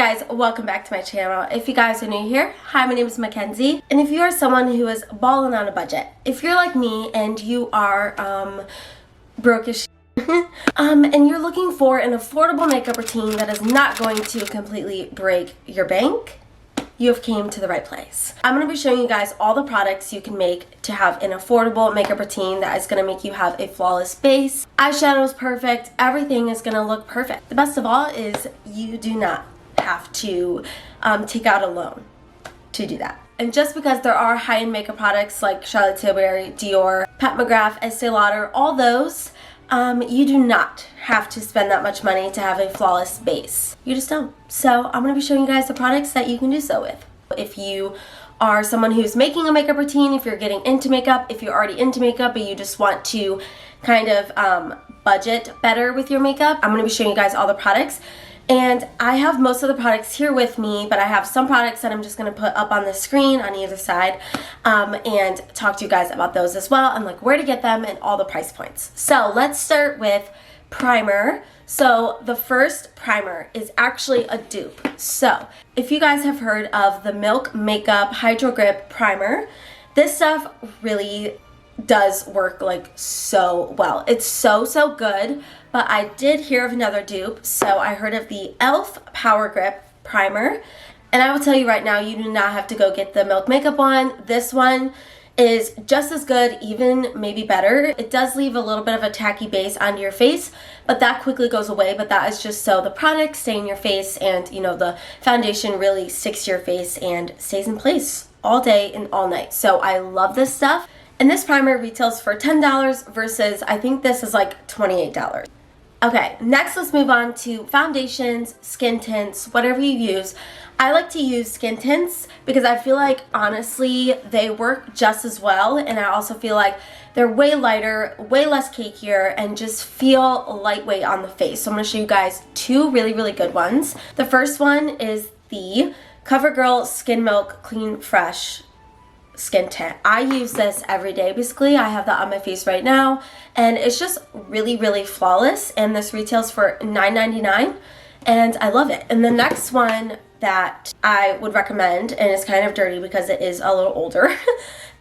guys, welcome back to my channel. If you guys are new here, hi, my name is Mackenzie, and if you are someone who is balling on a budget, if you're like me and you are broke as and you're looking for an affordable makeup routine that is not going to completely break your bank, you have came to the right place. I'm going to be showing you guys all the products you can make to have an affordable makeup routine that is going to make you have a flawless base. Eyeshadow is perfect. Everything is going to look perfect. The best of all is you do not have to take out a loan to do that. And just because there are high-end makeup products like Charlotte Tilbury, Dior, Pat McGrath, Estee Lauder, all those, you do not have to spend that much money to have a flawless base. You just don't. So I'm going to be showing you guys the products that you can do so with. If you are someone who's making a makeup routine, if you're getting into makeup, if you're already into makeup but you just want to kind of budget better with your makeup, I'm going to be showing you guys all the products. And I have most of the products here with me, but I have some products that I'm just going to put up on the screen on either side and talk to you guys about those as well and like where to get them and all the price points. So let's start with primer. So the first primer is actually a dupe. So if you guys have heard of the Milk Makeup Hydro Grip Primer, this stuff really does work like so well. It's so good. But I did hear of another dupe, so I heard of the e.l.f. Power Grip Primer. And I will tell you right now, you do not have to go get the Milk Makeup one. This one is just as good, even maybe better. It does leave a little bit of a tacky base onto your face, but that quickly goes away. But that is just so the products stay in your face and, you know, the foundation really sticks to your face and stays in place all day and all night. So I love this stuff. And this primer retails for $10 versus I think this is like $28. Okay, next let's move on to foundations, skin tints, whatever you use. I like to use skin tints because I feel like honestly they work just as well, and I also feel like they're way lighter, way less cakier, and just feel lightweight on the face. So I'm going to show you guys two really good ones. The first one is the CoverGirl Skin Milk Clean Fresh skin tint. I use this every day basically. I have that on my face right now and it's just really flawless, and this retails for $9.99 and I love it. And the next one that I would recommend, and it's kind of dirty because it is a little older,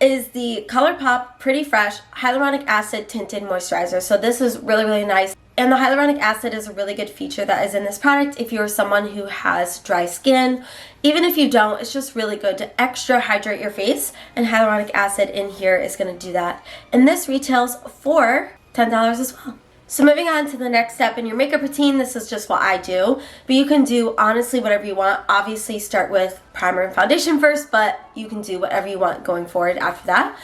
is the ColourPop Pretty Fresh Hyaluronic Acid Tinted Moisturizer. So this is really nice. And the hyaluronic acid is a really good feature that is in this product if you're someone who has dry skin. Even if you don't, it's just really good to extra hydrate your face, and hyaluronic acid in here is going to do that. And this retails for $10 as well. So moving on to the next step in your makeup routine, this is just what I do, but you can do honestly whatever you want. Obviously start with primer and foundation first, but you can do whatever you want going forward after that.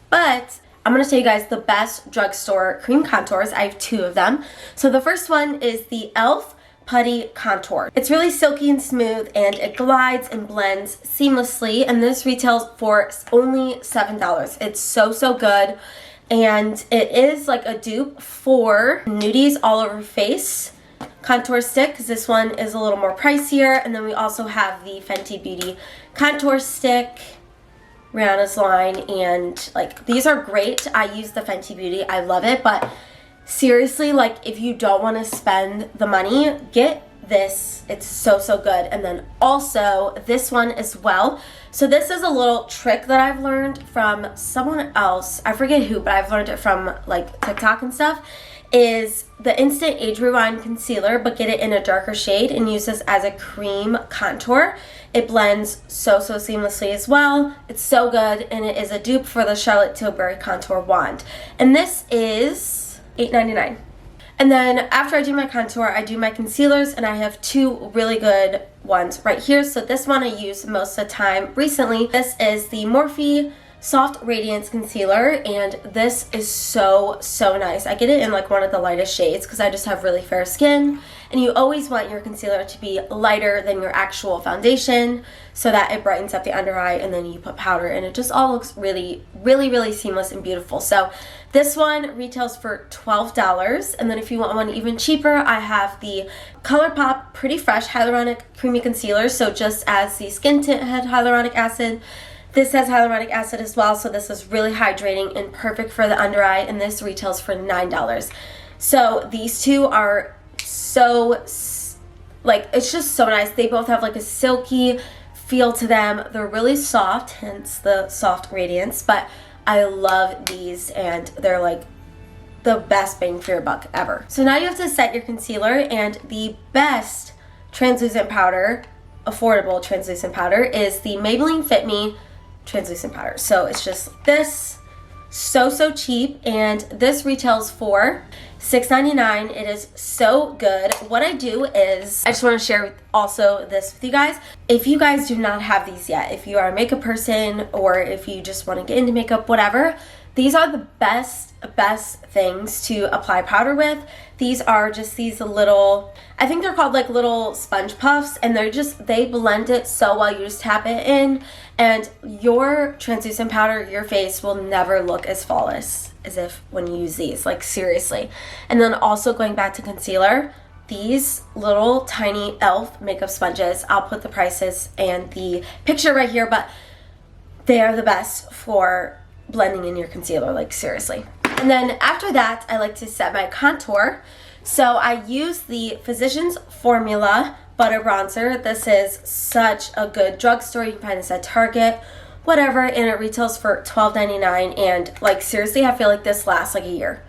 But I'm going to show you guys the best drugstore cream contours. I have two of them. So the first one is the e.l.f. Putty Contour. It's really silky and smooth and it glides and blends seamlessly, and this retails for only $7. It's so good, and it is like a dupe for Nudies All Over Face contour stick because this one is a little more pricier. And then we also have the Fenty Beauty contour stick, Rihanna's line, and like these are great. I use the Fenty Beauty. I love it, but seriously, like if you don't want to spend the money, get this. It's so good. And then also this one as well. So this is a little trick that I've learned from someone else. I forget who, but I've learned it from like TikTok and stuff. Is the Instant Age Rewind Concealer, but get it in a darker shade and use this as a cream contour. It blends so seamlessly as well. It's so good, and it is a dupe for the Charlotte Tilbury Contour Wand. And this is $8.99. And then after I do my contour, I do my concealers, and I have two really good ones right here. So this one I use most of the time recently. This is the Morphe Soft Radiance Concealer, and this is so nice. I get it in like one of the lightest shades because I just have really fair skin, and you always want your concealer to be lighter than your actual foundation so that it brightens up the under eye, and then you put powder and it just all looks really seamless and beautiful. So this one retails for $12, and then if you want one even cheaper, I have the ColourPop Pretty Fresh Hyaluronic Creamy Concealer. So just as the skin tint had hyaluronic acid, this has hyaluronic acid as well, so this is really hydrating and perfect for the under eye, and this retails for $9. So these two are so Like, it's just so nice. They both have like a silky feel to them. They're really soft, hence the soft radiance, but I love these and they're like the best bang for your buck ever. So now you have to set your concealer, and the best translucent powder, affordable translucent powder, is the Maybelline Fit Me translucent powder. So it's just this, so cheap, and this retails for $6.99. It is so good. What I do is, I just want to share also this with you guys. If you guys do not have these yet, if you are a makeup person or if you just want to get into makeup, whatever, these are the best things to apply powder with. These are just these little, I think they're called like little sponge puffs, and they blend it so well. You just tap it in, and your translucent powder, your face will never look as flawless as if when you use these, like seriously. And then also going back to concealer, these little tiny e.l.f. makeup sponges, I'll put the prices and the picture right here, but they are the best for blending in your concealer, like seriously. And then after that, I like to set my contour. So I use the Physicians Formula Butter Bronzer. This is such a good drugstore. You can find this at Target, whatever, and it retails for $12.99. And like seriously, I feel like this lasts like a year.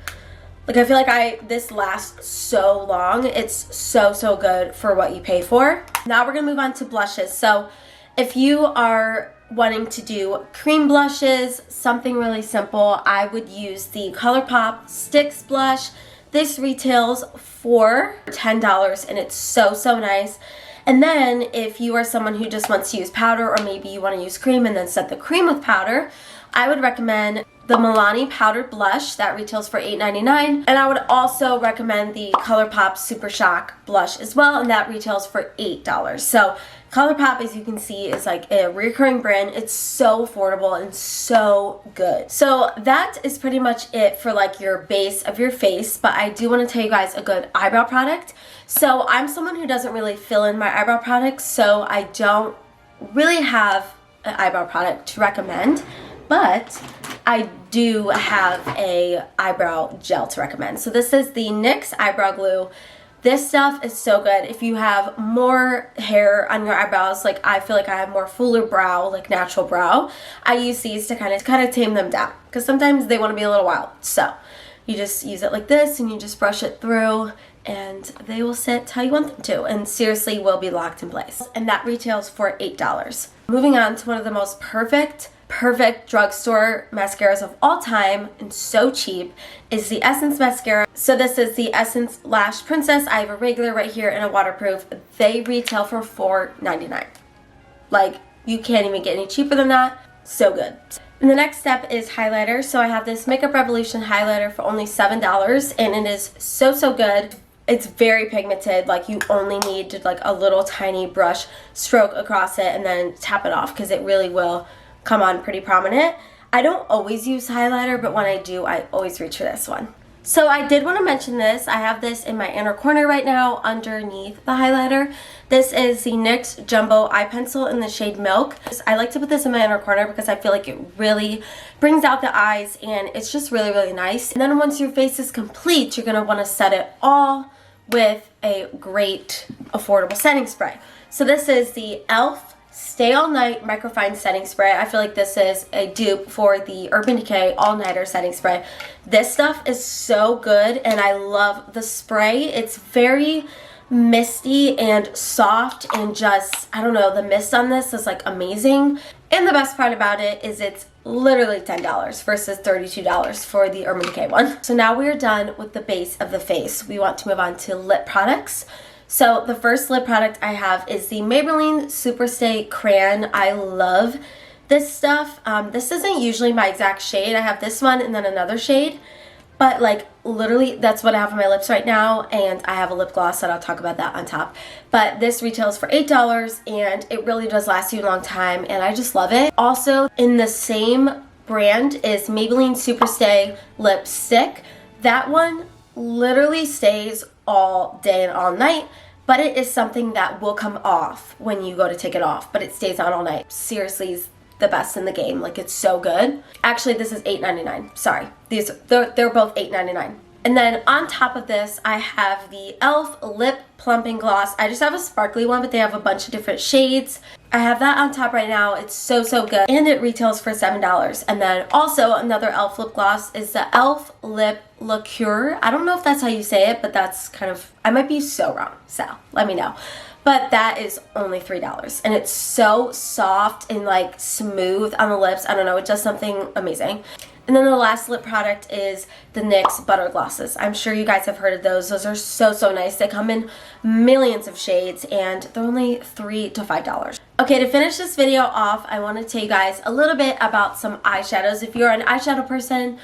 Like I feel like this lasts so long. It's so good for what you pay for. Now we're gonna move on to blushes. So if you are wanting to do cream blushes, something really simple, I would use the ColourPop Sticks blush. This retails for $10, and it's so nice. And then if you are someone who just wants to use powder, or maybe you want to use cream and then set the cream with powder, I would recommend the Milani Powdered Blush. That retails for $8.99. And I would also recommend the ColourPop Super Shock Blush as well, and that retails for $8. So ColourPop, as you can see, is like a recurring brand. It's so affordable and so good. So that is pretty much it for like your base of your face, but I do want to tell you guys a good eyebrow product. So I'm someone who doesn't really fill in my eyebrow products, so I don't really have an eyebrow product to recommend, but I do have a eyebrow gel to recommend. So this is the NYX Eyebrow Glue. This stuff is so good if you have more hair on your eyebrows. Like I feel like I have more fuller brow, like natural brow. I use these to kind of tame them down, because sometimes they want to be a little wild. So you just use it like this, and you just brush it through, and they will sit how you want them to, and seriously will be locked in place. And that retails for $8. Moving on to one of the most perfect drugstore mascaras of all time, and so cheap, is the Essence mascara. So this is the Essence Lash Princess. I have a regular right here and a waterproof. They retail for $4.99. Like, you can't even get any cheaper than that. So good. And the next step is highlighter. So I have this Makeup Revolution highlighter for only $7, and it is so good. It's very pigmented. Like, you only need like a little tiny brush stroke across it and then tap it off, because it really will come on pretty prominent. I don't always use highlighter, but when I do, I always reach for this one. So I did want to mention this. I have this in my inner corner right now underneath the highlighter. This is the NYX Jumbo Eye Pencil in the shade Milk. I like to put this in my inner corner because I feel like it really brings out the eyes, and it's just really nice. And then once your face is complete, you're going to want to set it all with a great affordable setting spray. So this is the e.l.f. Stay All Night Microfine Setting Spray. I feel like this is a dupe for the Urban Decay All Nighter Setting Spray. This stuff is so good, and I love the spray. It's very misty and soft, and just, I don't know, the mist on this is like amazing. And the best part about it is it's literally $10 versus $32 for the Urban Decay one. So now we are done with the base of the face. We want to move on to lip products. So the first lip product I have is the Maybelline Superstay Crayon. I love this stuff. This isn't usually my exact shade. I have this one and then another shade, but like literally that's what I have on my lips right now, and I have a lip gloss that I'll talk about that on top. But this retails for $8, and it really does last you a long time, and I just love it. Also in the same brand is Maybelline Superstay Lipstick. That one literally stays all day and all night, but it is something that will come off when you go to take it off, but it stays on all night. Seriously, is the best in the game. Like, it's so good. Actually, this is $8.99. Sorry. They're both $8.99. And then on top of this, I have the e.l.f. Lip Plumping Gloss. I just have a sparkly one, but they have a bunch of different shades. I have that on top right now. It's so, so good. And it retails for $7. And then also another e.l.f. lip gloss is the e.l.f. Lip Liqueur. I don't know if that's how you say it, but that's kind of, I might be so wrong, so let me know. But that is only $3. And it's so soft and like smooth on the lips. I don't know, it does something amazing. And then the last lip product is the NYX Butter Glosses. I'm sure you guys have heard of those. Those are so, so nice. They come in millions of shades and they're only $3 to $5. Okay, to finish this video off, I want to tell you guys a little bit about some eyeshadows. If you're an eyeshadow person,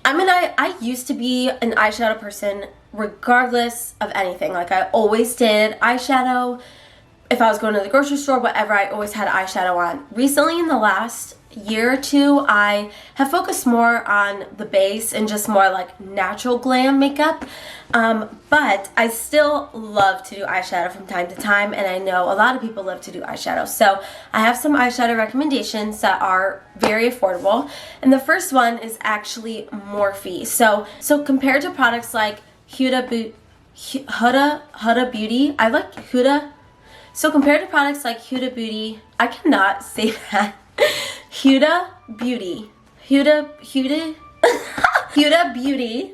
I used to be an eyeshadow person regardless of anything. Like I always did eyeshadow. If I was going to the grocery store, whatever, I always had eyeshadow on. Recently, in the last year or two, I have focused more on the base and just more like natural glam makeup, but I still love to do eyeshadow from time to time, and I know a lot of people love to do eyeshadow. So I have some eyeshadow recommendations that are very affordable, and the first one is actually Morphe. So compared to products like Huda Beauty, I like Huda. So compared to products like Huda Beauty, I cannot say that. Huda Beauty, Huda Beauty,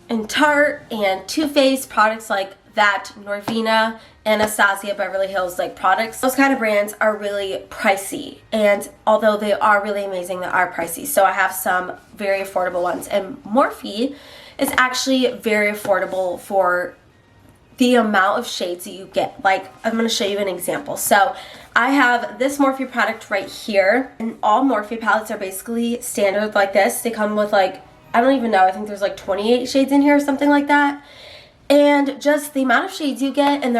and Tarte and Too Faced, products like that, Norvina, Anastasia, Beverly Hills, like products. Those kind of brands are really pricey, and although they are really amazing, they are pricey. So I have some very affordable ones, and Morphe is actually very affordable for the amount of shades that you get. Like, I'm going to show you an example. So I have this Morphe product right here, and all Morphe palettes are basically standard like this. They come with like, I don't even know, I think there's like 28 shades in here or something like that. And just the amount of shades you get, and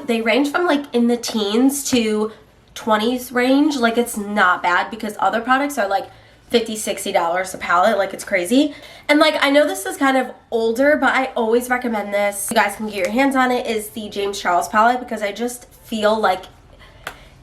they range from like in the teens to 20s range. Like, it's not bad, because other products are like $50, $60 a palette. Like, it's crazy. And like, I know this is kind of older, but I always recommend this. You guys can get your hands on it, is the James Charles palette, because I just feel like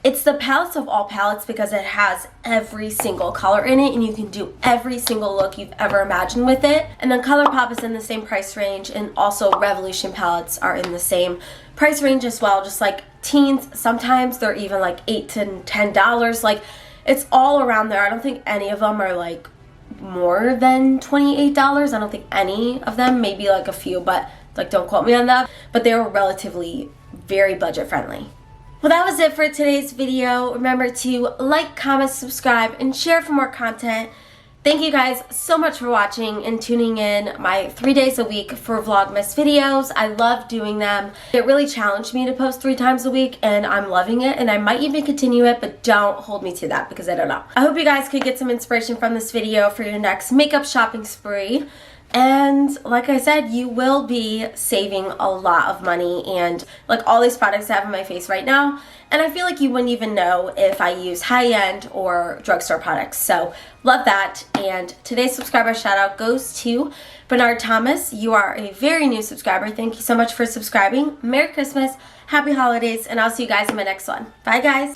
it's the palettes of all palettes, because it has every single color in it, and you can do every single look you've ever imagined with it. And then ColourPop is in the same price range, and also Revolution palettes are in the same price range as well, just like teens. Sometimes they're even like $8 to $10. Like, it's all around there. I don't think any of them are like more than $28. I don't think any of them, maybe like a few, but like, don't quote me on that. But they were relatively very budget friendly. Well, that was it for today's video. Remember to like, comment, subscribe, and share for more content. Thank you guys so much for watching and tuning in my 3 days a week for Vlogmas videos. I love doing them. It really challenged me to post 3 times a week, and I'm loving it, and I might even continue it, but don't hold me to that, because I don't know. I hope you guys could get some inspiration from this video for your next makeup shopping spree. And like I said, you will be saving a lot of money, and like all these products I have in my face right now, and I feel like you wouldn't even know if I use high-end or drugstore products. So love that. And today's subscriber shout out goes to Bernard Thomas. You are a very new subscriber. Thank you so much for subscribing. Merry Christmas, Happy Holidays, and I'll see you guys in my next one. Bye guys.